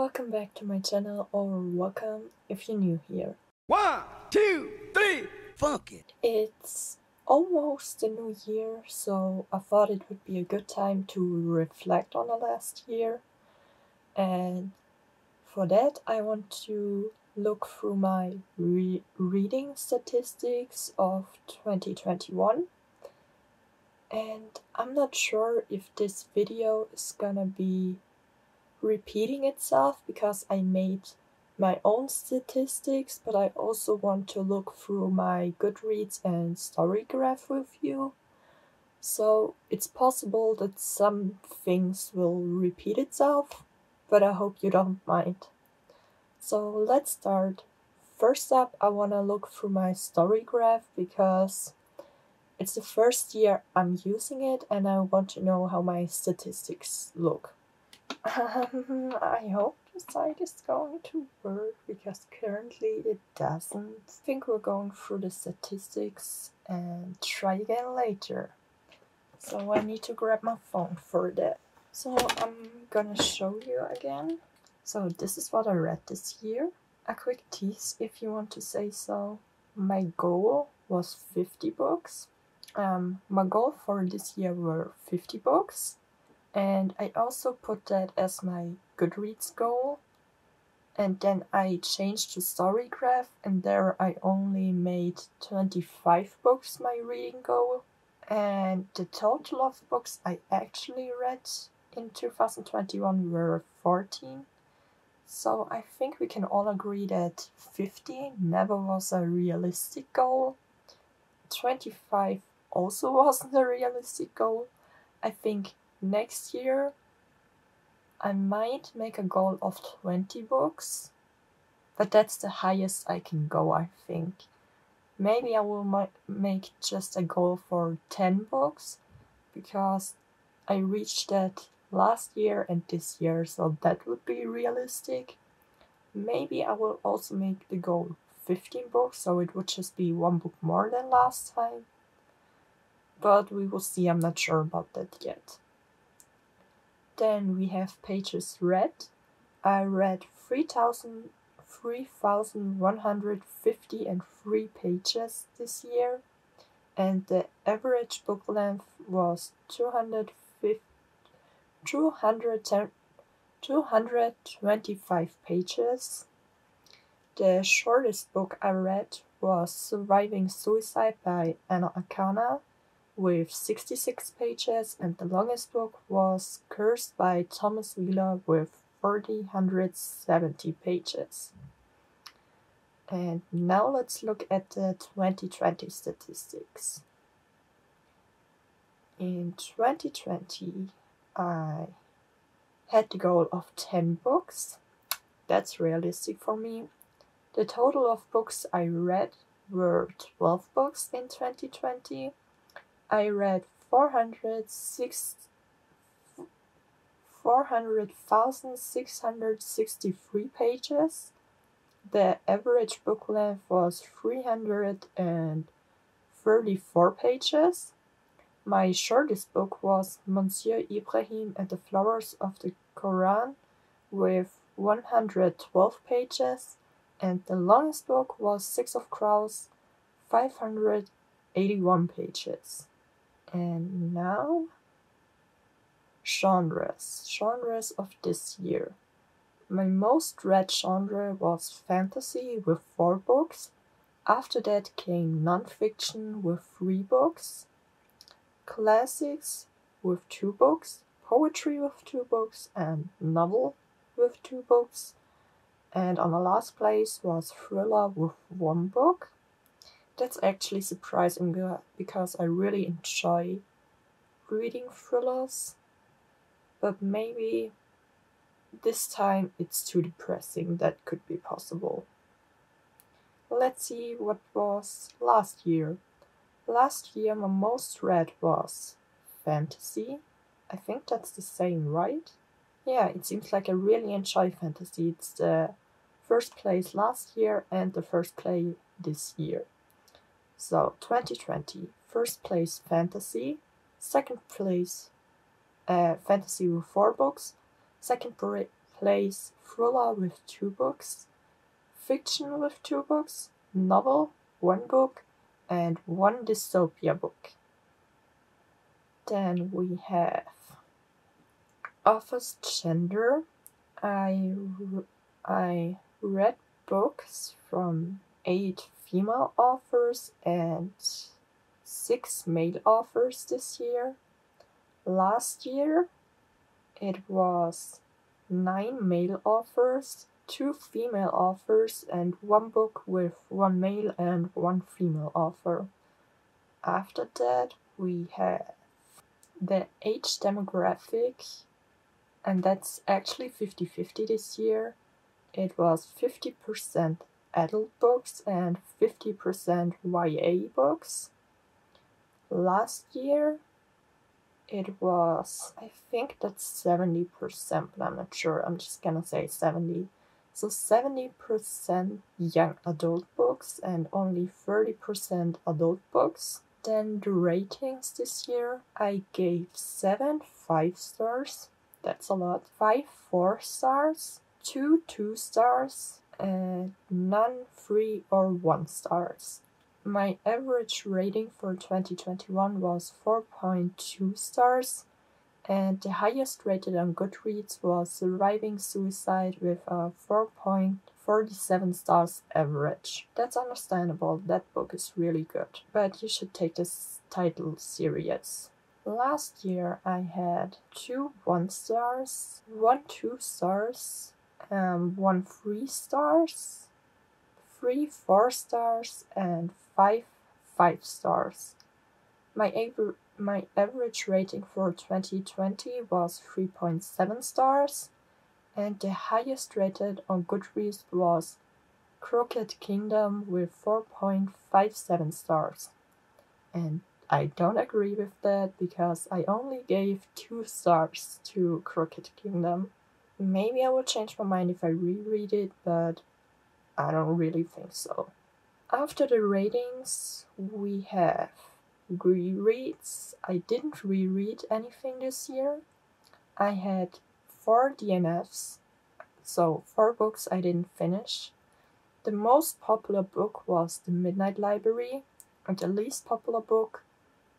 welcome back to my channel, or welcome if you're new here. 1, 2, 3, funk it! It's almost the new year, so I thought it would be a good time to reflect on the last year. And for that, I want to look through my reading statistics of 2021. And I'm not sure if this video is gonna be repeating itself because I made my own statistics, but I also want to look through my Goodreads and Storygraph with you. So it's possible that some things will repeat itself, but I hope you don't mind. So let's start. First up, I want to look through my Storygraph because it's the first year I'm using it and I want to know how my statistics look. I hope the site is going to work because currently it doesn't. I think we're going through the statistics and try again later. So I need to grab my phone for that. So I'm gonna show you again. So this is what I read this year. A quick tease if you want to say so. My goal was 50 books. My goal for this year were 50 books. And I also put that as my Goodreads goal. And then I changed to Storygraph, and there I only made 25 books my reading goal. And the total of books I actually read in 2021 were 14. So I think we can all agree that 50 never was a realistic goal. 25 also wasn't a realistic goal. I think next year I might make a goal of 20 books, but that's the highest I can go, I think. Maybe I will make just a goal for 10 books, because I reached that last year and this year, so that would be realistic. Maybe I will also make the goal 15 books, so it would just be one book more than last time. But we will see, I'm not sure about that yet. Then we have pages read. I read 3,153 pages this year, and the average book length was 225 pages. The shortest book I read was Surviving Suicide by Anna Akana, with 66 pages, and the longest book was Cursed by Thomas Wheeler with 470 pages. And now let's look at the 2020 statistics. In 2020, I had the goal of 10 books. That's realistic for me. The total of books I read were 12 books in 2020. I read 400,663 pages. The average book length was 334 pages. My shortest book was Monsieur Ibrahim and the Flowers of the Koran with 112 pages, and the longest book was Six of Crows, 581 pages. And now, genres of this year. My most read genre was fantasy with 4 books. After that came non-fiction with 3 books, classics with 2 books, poetry with 2 books, and novel with 2 books. And on the last place was thriller with 1 book. That's actually surprising because I really enjoy reading thrillers, but maybe this time it's too depressing. That could be possible. Let's see what was last year. Last year my most read was fantasy. I think that's the same, right? Yeah, it seems like I really enjoy fantasy. It's the first place last year and the first place this year. So 2020, first place fantasy, second place fantasy with 4 books, second replace thriller with 2 books, fiction with 2 books, novel, 1 book, and 1 dystopia book. Then we have author's gender. I read books from 8 female authors and 6 male authors this year. Last year it was 9 male authors, 2 female authors, and 1 book with 1 male and 1 female author. After that we have the age demographic, and that's actually 50-50 this year. It was 50% adult books and 50% YA books. Last year it was, I think that's 70%, but I'm not sure. I'm just gonna say 70. So 70% young adult books and only 30% adult books. Then the ratings this year, I gave 7 5 stars. That's a lot. 5 4 stars, 2 2 stars, and none 3 or 1 stars. My average rating for 2021 was 4.2 stars, and the highest rated on Goodreads was Surviving Suicide with a 4.47 stars average. That's understandable, that book is really good, but you should take this title serious. Last year I had 2 1 stars, 1 2 stars, 1 3 stars, 3 4 stars, and 5 5 stars. My average rating for 2020 was 3.7 stars, and the highest rated on Goodreads was Crooked Kingdom with 4.57 stars. And I don't agree with that because I only gave 2 stars to Crooked Kingdom. Maybe I will change my mind if I reread it, but I don't really think so. After the ratings, we have rereads. I didn't reread anything this year. I had 4 DNFs, so 4 books I didn't finish. The most popular book was The Midnight Library, and the least popular book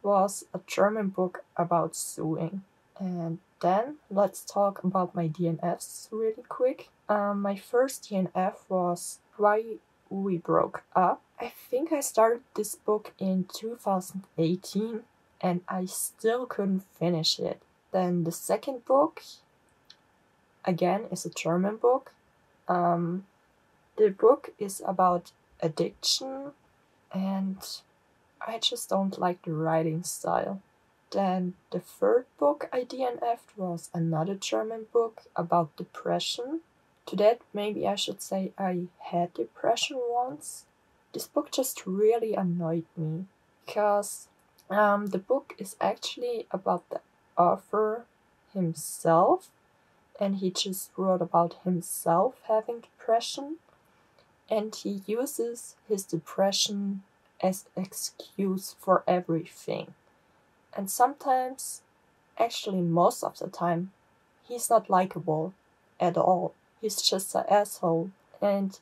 was a German book about suing. And then let's talk about my DNFs really quick. My first DNF was Why We Broke Up. I think I started this book in 2018 and I still couldn't finish it. Then the second book, again, is a German book. The book is about addiction and I just don't like the writing style. Then the third book I DNF'd was another German book about depression. To that, maybe I should say I had depression once. This book just really annoyed me because the book is actually about the author himself, and he just wrote about himself having depression, and he uses his depression as excuse for everything. And sometimes, actually most of the time, he's not likable at all. He's just an asshole. And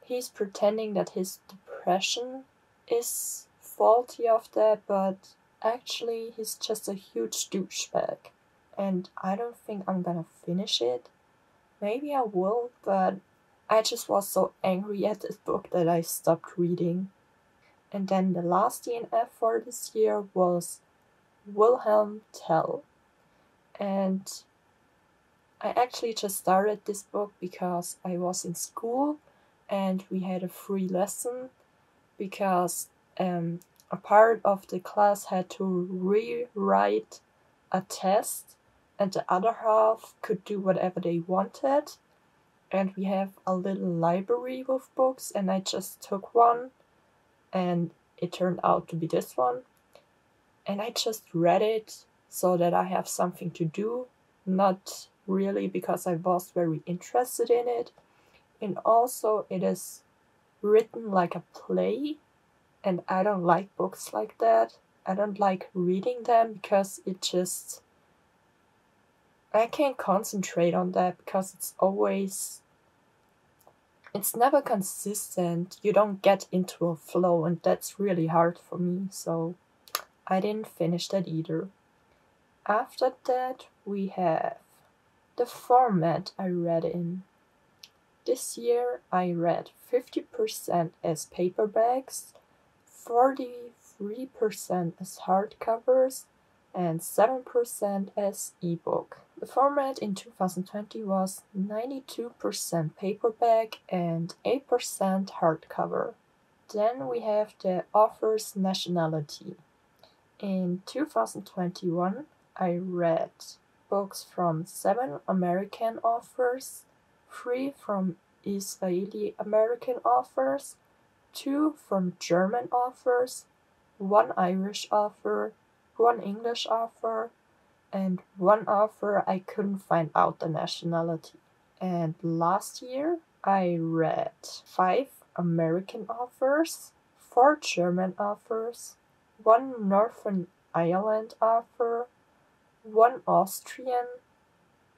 he's pretending that his depression is faulty of that, but actually he's just a huge douchebag. And I don't think I'm gonna finish it. Maybe I will, but I just was so angry at this book that I stopped reading. And then the last DNF for this year was Wilhelm Tell. And I actually just started this book because I was in school and we had a free lesson because a part of the class had to rewrite a test and the other half could do whatever they wanted. And we have a little library with books and I just took one and it turned out to be this one. And I just read it so that I have something to do, not really because I was very interested in it. And also it is written like a play, and I don't like books like that. I don't like reading them because it just I can't concentrate on that because it's never consistent. You don't get into a flow, and that's really hard for me, so I didn't finish that either. After that, we have the format I read in. This year, I read 50% as paperbacks, 43% as hardcovers, and 7% as ebook. The format in 2020 was 92% paperback and 8% hardcover. Then we have the author's nationality. In 2021, I read books from 7 American authors, 3 from Israeli American authors, 2 from German authors, 1 Irish author, 1 English author, and 1 author I couldn't find out the nationality. And last year I read 5 American authors, 4 German authors, 1 Northern Ireland author, 1 Austrian,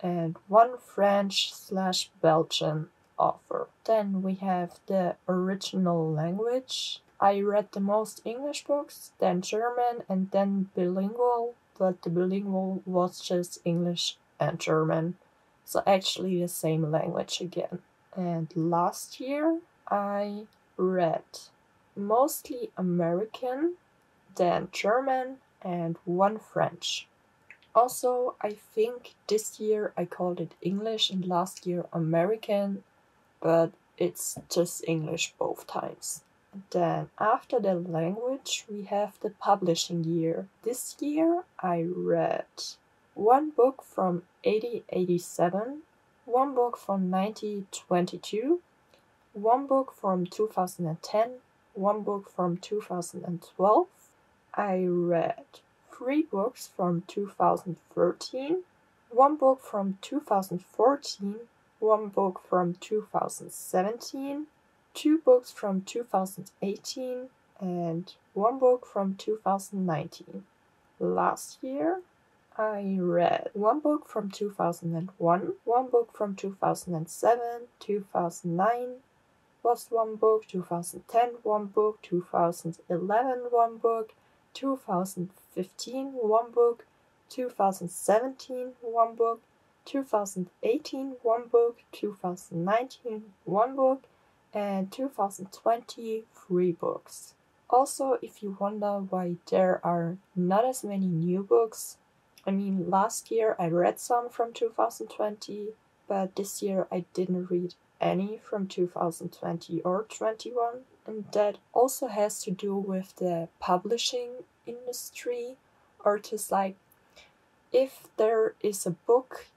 and 1 French/Belgian author. Then we have the original language. I read the most English books, then German, and then bilingual, but the bilingual was just English and German, so actually the same language again. And last year I read mostly American, then German, and 1 French. Also, I think this year I called it English and last year American, but it's just English both times. Then after the language, we have the publishing year. This year I read 1 book from 1887, 1 book from 1922, 1 book from 2010, 1 book from 2012. I read 3 books from 2013, 1 book from 2014, 1 book from 2017, 2 books from 2018, and 1 book from 2019. Last year, I read 1 book from 2001, 1 book from 2007, 2009 was 1 book, 2010 1 book, 2011 1 book, 2015 1 book, 2017 1 book, 2018 1 book, 2019 1 book, and 2020 3 books. Also, if you wonder why there are not as many new books, I mean, last year I read some from 2020, but this year I didn't read any from 2020 or 21, and that also has to do with the publishing industry, or just like if there is a book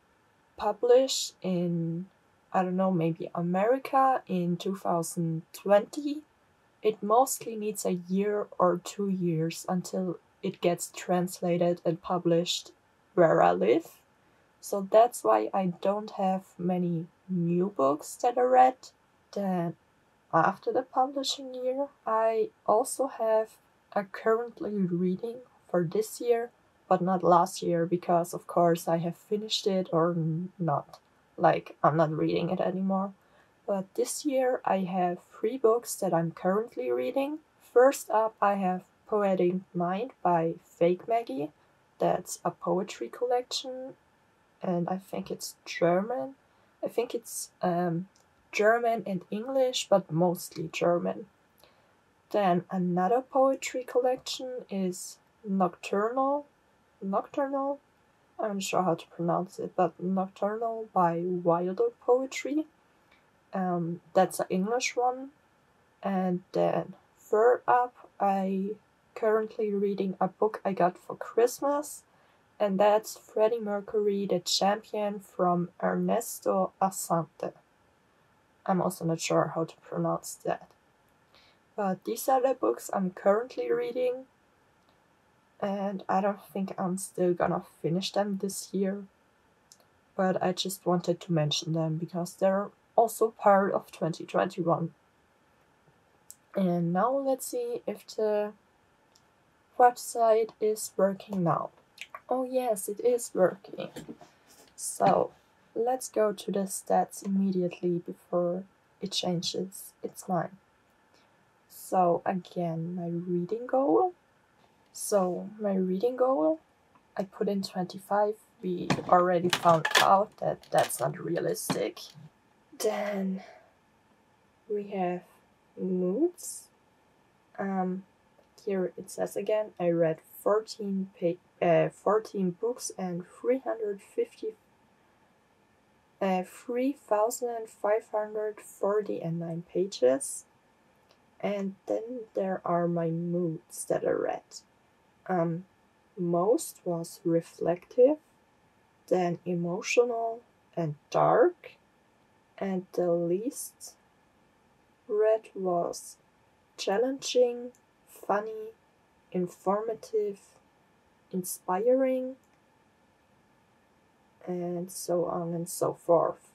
published in, I don't know, maybe America in 2020, it mostly needs a year or 2 years until it gets translated and published where I live. So that's why I don't have many new books that I read. Then after the publishing year, I also have a currently reading for this year, but not last year, because of course I have finished it or not. Like, I'm not reading it anymore. But this year I have 3 books that I'm currently reading. First up, I have Poetic Mind by Fake Maggie. That's a poetry collection, and I think it's German. I think it's German and English, but mostly German. Then another poetry collection is Nocturnal. I'm not sure how to pronounce it, but Nocturnal by Wilder Poetry. That's an English one. And then third up, I currently reading a book I got for Christmas, and that's Freddie Mercury, the Champion from Ernesto Asante. I'm also not sure how to pronounce that. But these are the books I'm currently reading, and I don't think I'm still gonna finish them this year. But I just wanted to mention them because they're also part of 2021. And now let's see if the website is working now. Oh yes, it is working. So, let's go to the stats immediately before it changes its mind. So, again, my reading goal. I put in 25. We already found out that that's not realistic. Then we have moods. Here it says again, I read 14 books and 3,549 pages. And then there are my moods that I read. Most was reflective, then emotional and dark, and the least read was challenging, funny, informative, inspiring, and so on and so forth.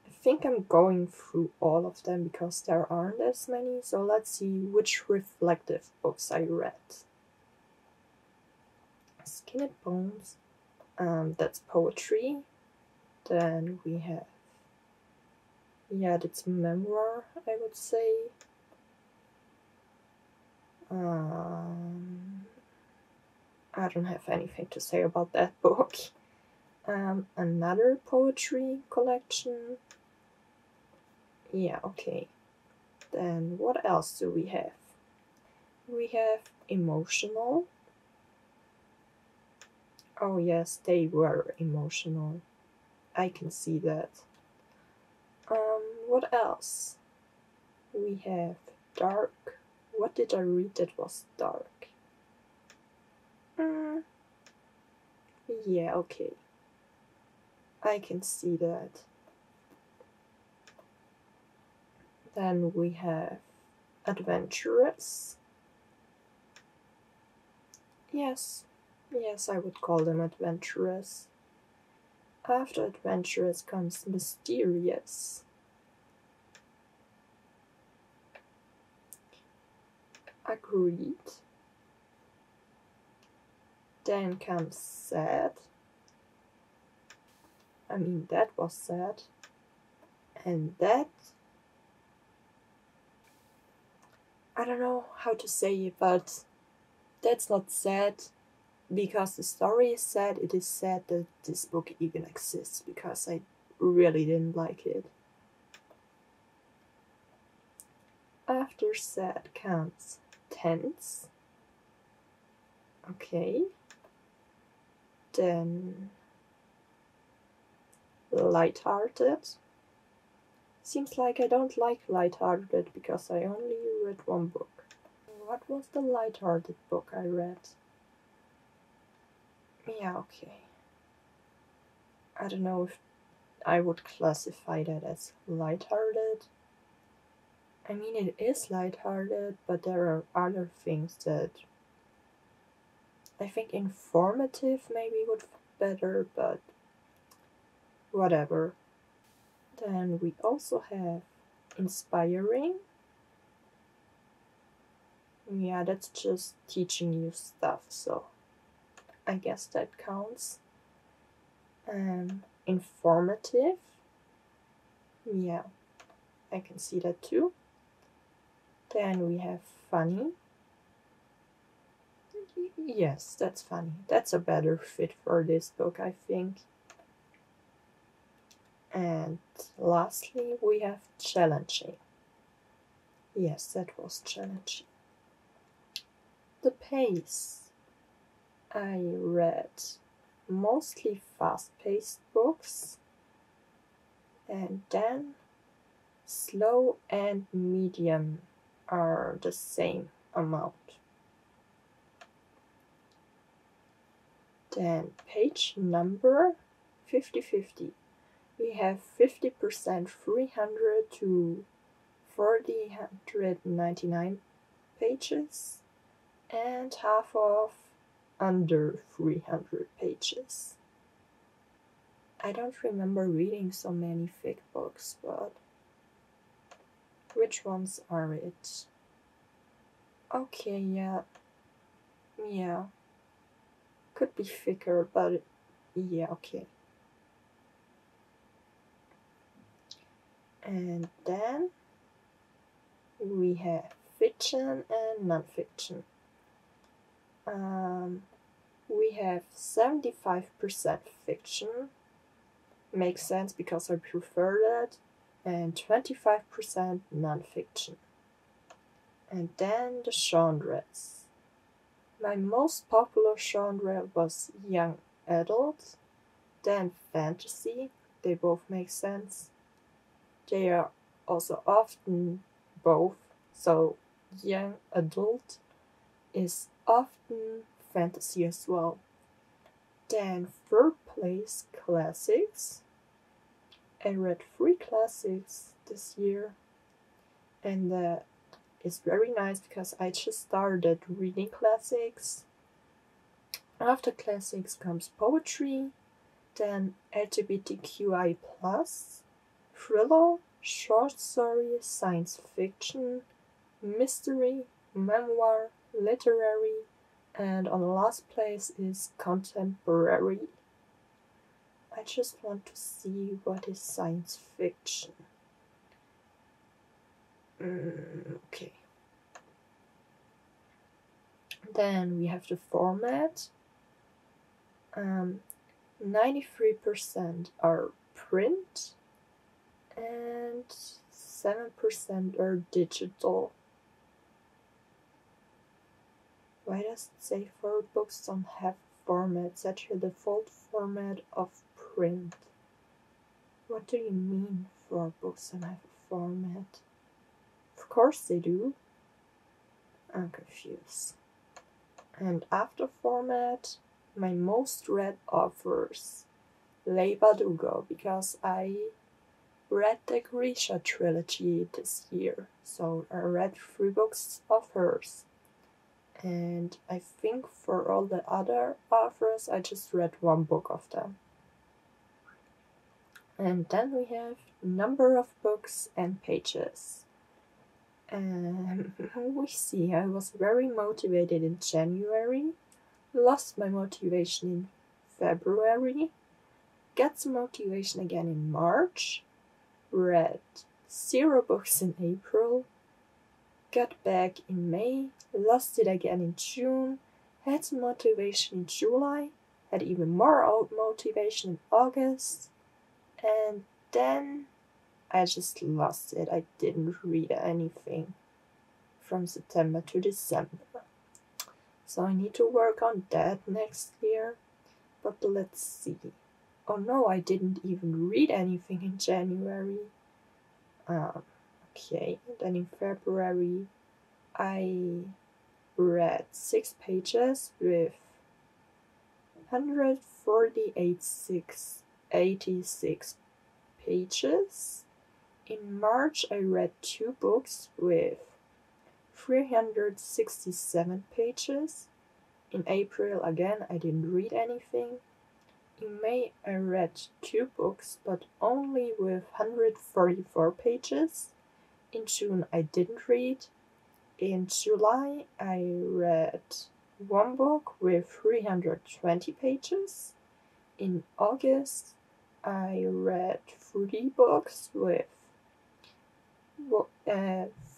I think I'm going through all of them because there aren't as many, so let's see which reflective books I read. Skin and Bones, that's poetry. Then we have, that's memoir, I would say. I don't have anything to say about that book. Another poetry collection. Yeah, okay. Then what else do we have? We have emotional. Oh yes, they were emotional. I can see that. What else? We have dark. What did I read that was dark? Yeah, okay. I can see that. Then we have adventurous. Yes, I would call them adventurous. After adventurous comes mysterious. Agreed. Then comes sad. I mean, that was sad. And that, I don't know how to say it, but that's not sad because the story is sad. It is sad that this book even exists because I really didn't like it. After sad comes tense. Okay. Then lighthearted. Seems like I don't like lighthearted because I only read one book. What was the lighthearted book I read? Yeah, okay. I don't know if I would classify that as lighthearted. I mean, it is lighthearted, but there are other things that I think informative maybe would be better, but whatever. Then we also have inspiring. Yeah, that's just teaching you stuff, so I guess that counts. Informative. Yeah, I can see that too. Then we have funny. Yes, that's funny. That's a better fit for this book, I think. And lastly, we have challenging. Yes, that was challenging. The pace. I read mostly fast-paced books, and then slow and medium are the same amount. Then page number 50-50. We have 50% 300 to 499 pages and half of under 300 pages. I don't remember reading so many thick books, but which ones are it? Okay, yeah. Could be thicker, but yeah, okay. And then we have fiction and non-fiction. We have 75% fiction, makes sense because I prefer that, and 25% non-fiction. And then the genres. My most popular genre was young adult, then fantasy, they both make sense. They are also often both, so young adult is often fantasy as well. Then third place, classics. I read 3 classics this year, and that is very nice because I just started reading classics. After classics comes poetry, then LGBTQI+, thriller, short story, science fiction, mystery, memoir, literary, and on the last place is contemporary. I just want to see what is science fiction. Okay. Then we have the format. 93% are print and 7% are digital. Why does it say 4 books don't have format? Set your default format of print. What do you mean 4 books don't have a format? Of course they do. I'm confused. And after format, my most read authors, Leigh Bardugo, because I read the Grisha trilogy this year, so I read 3 books of hers. And I think for all the other authors, I just read 1 book of them. And then we have number of books and pages. We see I was very motivated in January, lost my motivation in February, got some motivation again in March, read 0 books in April, got back in May, lost it again in June, had some motivation in July, had even more motivation in August, and then I just lost it. I didn't read anything from September to December. So I need to work on that next year. But let's see. Oh no, I didn't even read anything in January. Okay, then in February I read 6 pages with 148,686 pages. In March I read 2 books with 367 pages. In April again I didn't read anything. In May I read 2 books but only with 144 pages. In June I didn't read. In July I read 1 book with 320 pages. In August I read 3 books with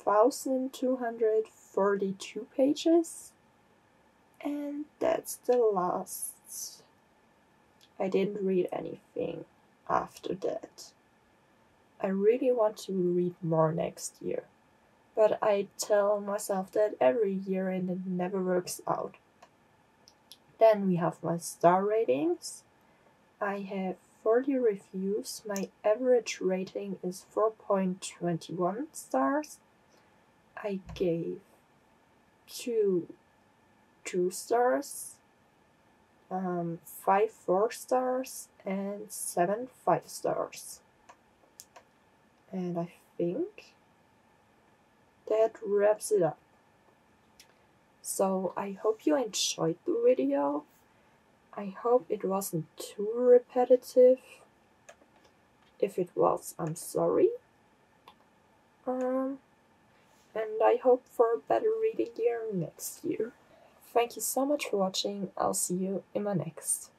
1,242 pages. And that's the last. I didn't read anything after that. I really want to read more next year, but I tell myself that every year and it never works out. Then we have my star ratings. I have 40 reviews. My average rating is 4.21 stars. I gave 2 stars, 5 4 stars, and 7 5 stars. And I think that wraps it up. So I hope you enjoyed the video. I hope it wasn't too repetitive. If it was, I'm sorry. And I hope for a better reading year next year. Thank you so much for watching. I'll see you in my next.